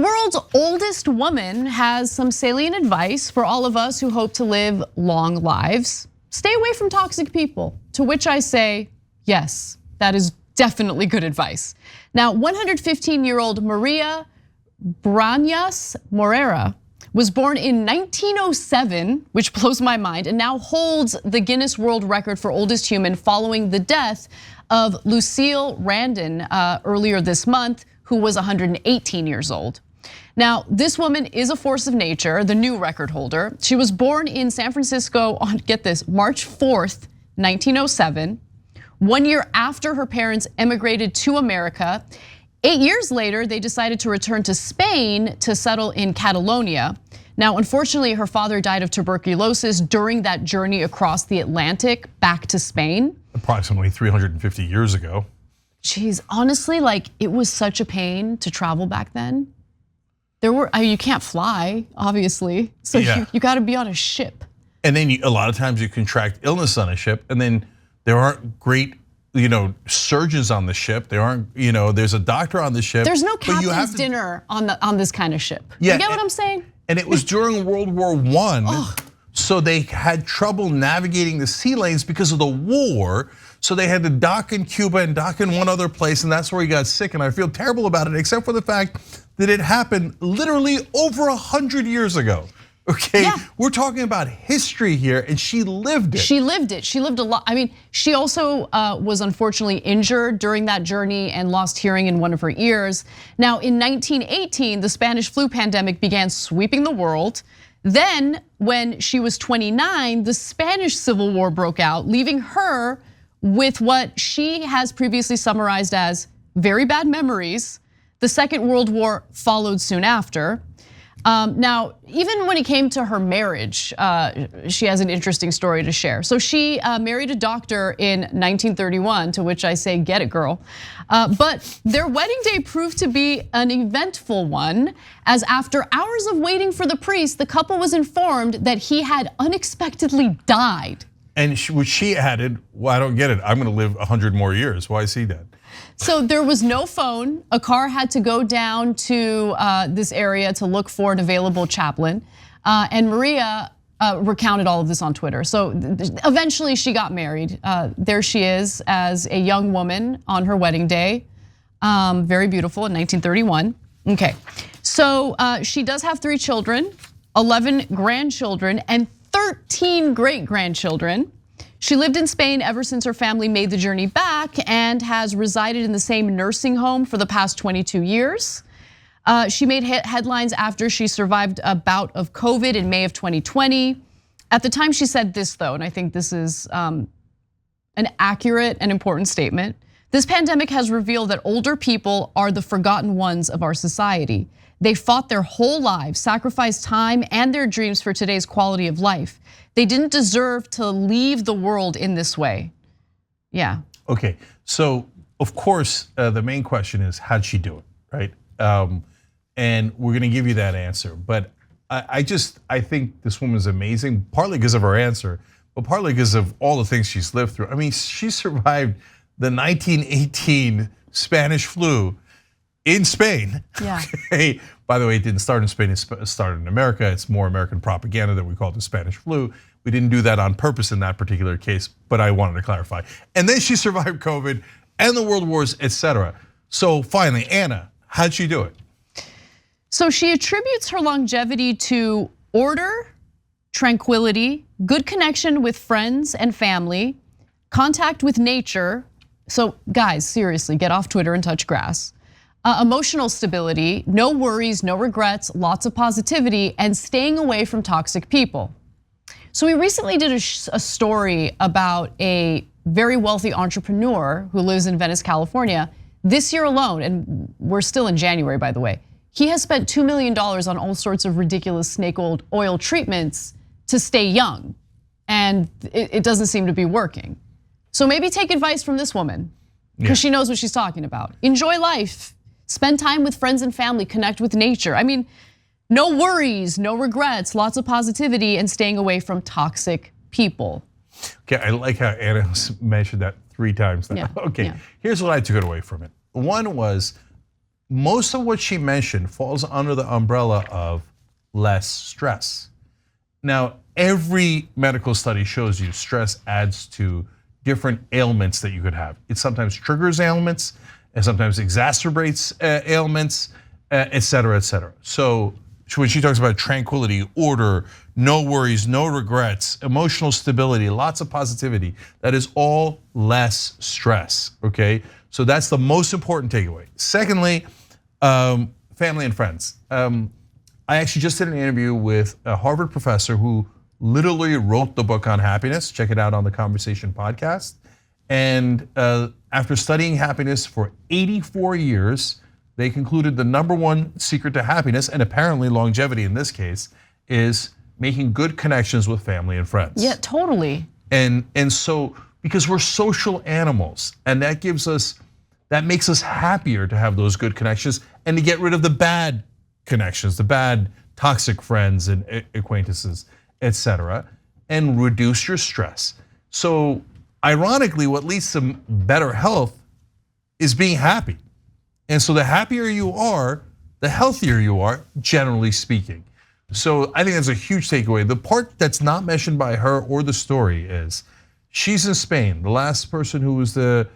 world's oldest woman has some salient advice for all of us who hope to live long lives. Stay away from toxic people, to which I say, yes, that is definitely good advice. Now, 115-year-old María Branyas Morera was born in 1907, which blows my mind, and now holds the Guinness World Record for oldest human following the death of Randon earlier this month, who was 118 years old. Now, this woman is a force of nature, the new record holder. She was born in San Francisco on, get this, March 4th, 1907, 1 year after her parents emigrated to America. 8 years later, they decided to return to Spain to settle in Catalonia. Now, unfortunately, her father died of tuberculosis during that journey across the Atlantic back to Spain. Approximately 350 years ago. Geez, honestly, like it was such a pain to travel back then. You can't fly, obviously, so you got to be on a ship. And then a lot of times you contract illness on a ship, and then there aren't great, surgeons on the ship. There aren't, there's a doctor on the ship. There's no captain's dinner on this kind of ship. Yeah, you get what I'm saying? And it was during World War I, so they had trouble navigating the sea lanes because of the war. So they had to dock in Cuba and dock in one other place, and that's where he got sick. And I feel terrible about it, except for the fact that it happened literally over 100 years ago. Okay, yeah. We're talking about history here, and she lived it. She lived it. She lived a lot. I mean, she also was unfortunately injured during that journey and lost hearing in one of her ears. Now, in 1918, the Spanish flu pandemic began sweeping the world. Then, when she was 29, the Spanish Civil War broke out, leaving her with what she has previously summarized as very bad memories. The Second World War followed soon after. Now, even when it came to her marriage, she has an interesting story to share. So she married a doctor in 1931, to which I say, get it, girl. But their wedding day proved to be an eventful one, as after hours of waiting for the priest, the couple was informed that he had unexpectedly died. And she added, well, I don't get it. I'm gonna live 100 more years. Why is he dead? So there was no phone. A car had to go down to this area to look for an available chaplain. And Maria recounted all of this on Twitter. So eventually she got married. There she is as a young woman on her wedding day. Very beautiful in 1931. Okay, so she does have 3 children, 11 grandchildren, and 13 great-grandchildren. She lived in Spain ever since her family made the journey back and has resided in the same nursing home for the past 22 years. She made headlines after she survived a bout of COVID in May of 2020. At the time she said this though, and I think this is an accurate and important statement. This pandemic has revealed that older people are the forgotten ones of our society. They fought their whole lives, sacrificed time and their dreams for today's quality of life. They didn't deserve to leave the world in this way. Yeah. Okay, so of course, the main question is, how'd she do it, right? And we're gonna give you that answer. But I think this woman is amazing, partly because of her answer, but partly because of all the things she's lived through. I mean, she survived the 1918 Spanish flu in Spain. Yeah. Okay. By the way, it didn't start in Spain, it started in America. It's more American propaganda that we call the Spanish flu. We didn't do that on purpose in that particular case, but I wanted to clarify. And then she survived COVID and the world wars, etc. So finally, Anna, how'd she do it? So she attributes her longevity to order, tranquility, good connection with friends and family, contact with nature. So guys, seriously, get off Twitter and touch grass. Emotional stability, no worries, no regrets, lots of positivity, and staying away from toxic people. So we recently did a story about a very wealthy entrepreneur who lives in Venice, California. This year alone, and we're still in January, by the way, he has spent $2 million on all sorts of ridiculous snake oil treatments to stay young, and it doesn't seem to be working. So maybe take advice from this woman, because she knows what she's talking about. Enjoy life. Spend time with friends and family, connect with nature. I mean, no worries, no regrets, lots of positivity, and staying away from toxic people. Okay, I like how Anna mentioned that 3 times now. Yeah, Okay, yeah. Here's what I took away from it. One was most of what she mentioned falls under the umbrella of less stress. Now, every medical study shows you stress adds to different ailments that you could have. It sometimes triggers ailments, and sometimes exacerbates ailments, et cetera, et cetera. So when she talks about tranquility, order, no worries, no regrets, emotional stability, lots of positivity, that is all less stress, okay? So that's the most important takeaway. Secondly, family and friends. I actually just did an interview with a Harvard professor who literally wrote the book on happiness. Check it out on the Conversation podcast. And after studying happiness for 84 years, they concluded the #1 secret to happiness, and apparently longevity in this case, is making good connections with family and friends. Yeah, totally. And so, because we're social animals, and that makes us happier to have those good connections and to get rid of the bad connections, the bad toxic friends and acquaintances, et cetera, and reduce your stress. So ironically, what leads to better health is being happy. And so the happier you are, the healthier you are, generally speaking. So I think that's a huge takeaway. The part that's not mentioned by her or the story is she's in Spain. The last person who was the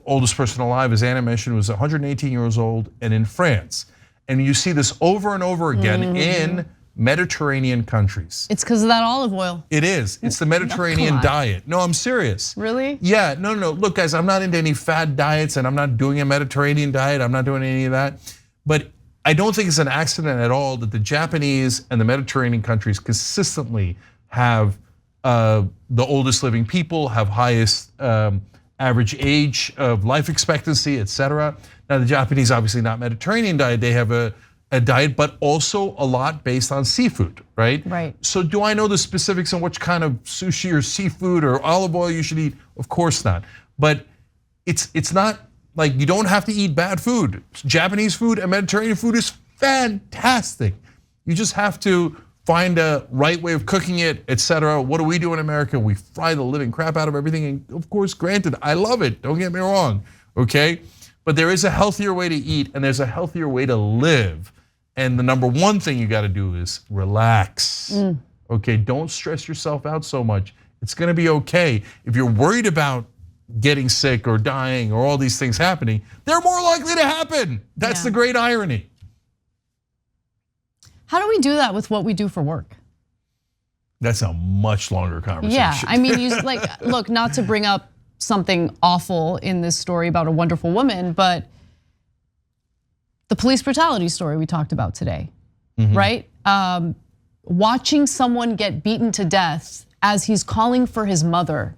oldest person alive, as Anna mentioned, was 118 years old, and in France. And you see this over and over again in Mediterranean countries. It's because of that olive oil. It is. It's the Mediterranean diet. No, I'm serious. Really? Yeah, no. Look, guys, I'm not into any fad diets, and I'm not doing a Mediterranean diet. I'm not doing any of that. But I don't think it's an accident at all that the Japanese and the Mediterranean countries consistently have the oldest living people, have highest average age of life expectancy, et cetera. Now, the Japanese, obviously not Mediterranean diet, they have a diet, but also a lot based on seafood, right? Right. So do I know the specifics on which kind of sushi or seafood or olive oil you should eat? Of course not. But it's not like you don't have to eat bad food. Japanese food and Mediterranean food is fantastic. You just have to find a right way of cooking it, et cetera. What do we do in America? We fry the living crap out of everything. And of course, granted, I love it, don't get me wrong, okay? But there is a healthier way to eat and there's a healthier way to live. And the #1 thing you gotta do is relax, okay? Don't stress yourself out so much. It's gonna be okay. If you're worried about getting sick or dying or all these things happening, they're more likely to happen. That's the great irony. How do we do that with what we do for work? That's a much longer conversation. Yeah, I mean, look, not to bring up something awful in this story about a wonderful woman, but the police brutality story we talked about today, right? Watching someone get beaten to death as he's calling for his mother.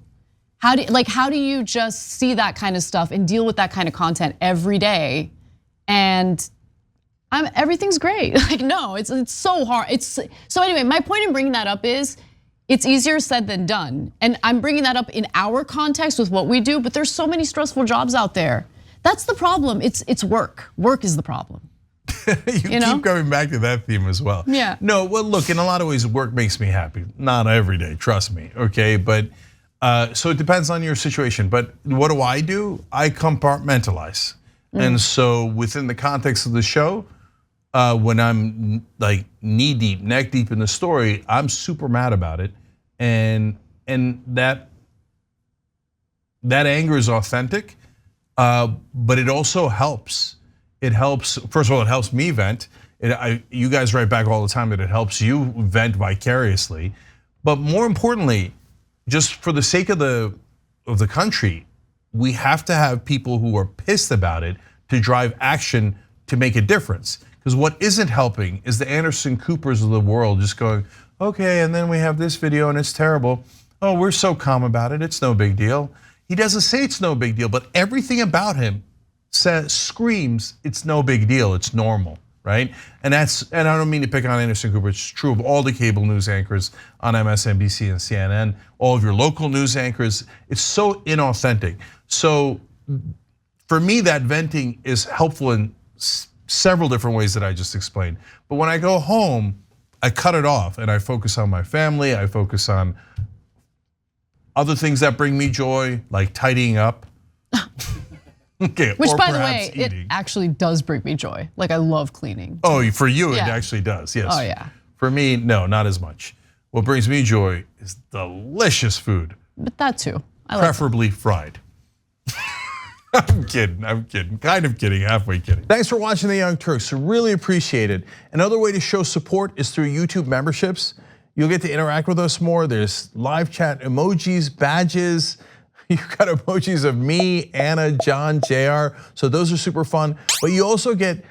How do you just see that kind of stuff and deal with that kind of content every day? And everything's great. Like, no, it's so hard. So anyway, my point in bringing that up is it's easier said than done. And I'm bringing that up in our context with what we do, but there's so many stressful jobs out there. That's the problem. It's work. Work is the problem. you keep coming back to that theme as well. Yeah. No, well, look, in a lot of ways, work makes me happy. Not every day, trust me, okay? But so it depends on your situation. But what do? I compartmentalize. And so within the context of the show, when I'm like knee deep, neck deep in the story, I'm super mad about it. And that anger is authentic, but it also helps. It helps, first of all, it helps me vent. You guys write back all the time that it helps you vent vicariously. But more importantly, just for the sake of the country, we have to have people who are pissed about it to drive action to make a difference. Because what isn't helping is the Anderson Coopers of the world just going, okay, and then we have this video and it's terrible. Oh, we're so calm about it, it's no big deal. He doesn't say it's no big deal, but everything about him screams it's no big deal, it's normal, right? And I don't mean to pick on Anderson Cooper, it's true of all the cable news anchors on MSNBC and CNN, all of your local news anchors. It's so inauthentic. So for me, that venting is helpful in several different ways that I just explained. But when I go home, I cut it off and I focus on my family, I focus on other things that bring me joy, like tidying up. Okay, Which, or by the perhaps way, it eating. actually does bring me joy. Like, I love cleaning. Oh, for you, Yeah. it actually does, yes. Oh, yeah. For me, no, not as much. What brings me joy is delicious food, But that too. I like preferably fried. I'm kidding, kind of kidding, halfway kidding. Thanks for watching The Young Turks, really appreciate it. Another way to show support is through YouTube memberships. You'll get to interact with us more. There's live chat emojis, badges. You've got emojis of me, Anna, John, JR, so those are super fun. But you also get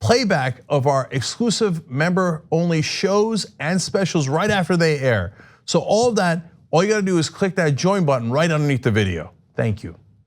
playback of our exclusive member-only shows and specials right after they air. So all of that, all you gotta do is click that join button right underneath the video. Thank you.